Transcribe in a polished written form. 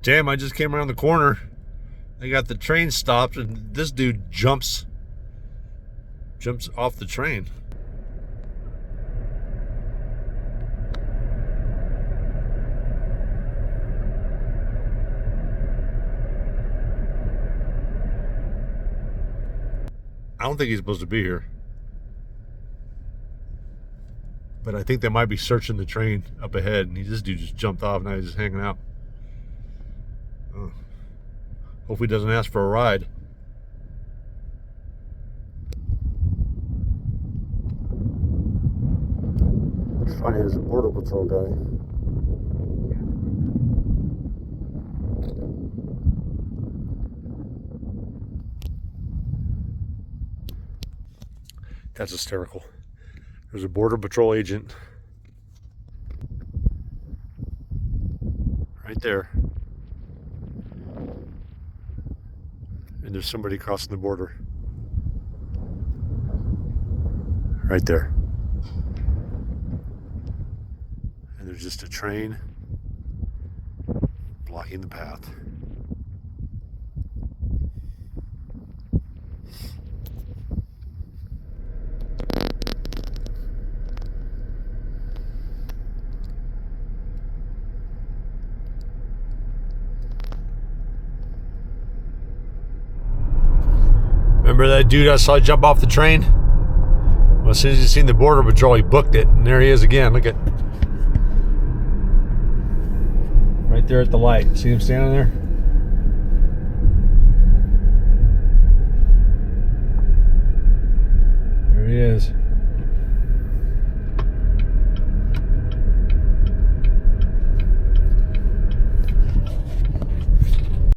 Damn, I just came around the corner. I got the train stopped and this dude jumps off the train. I don't think he's supposed to be here. But I think they might be searching the train up ahead, and this dude just jumped off. Now he's just hanging out. Oh. Hope he doesn't ask for a ride. It's funny, there's a border patrol guy. That's hysterical. There's a border patrol agent right there. And there's somebody crossing the border right there. And there's just a train blocking the path. Remember that dude I saw jump off the train? Well, as soon as he seen the border patrol, he booked it, and there he is again. Look at right there at the light. See him standing there?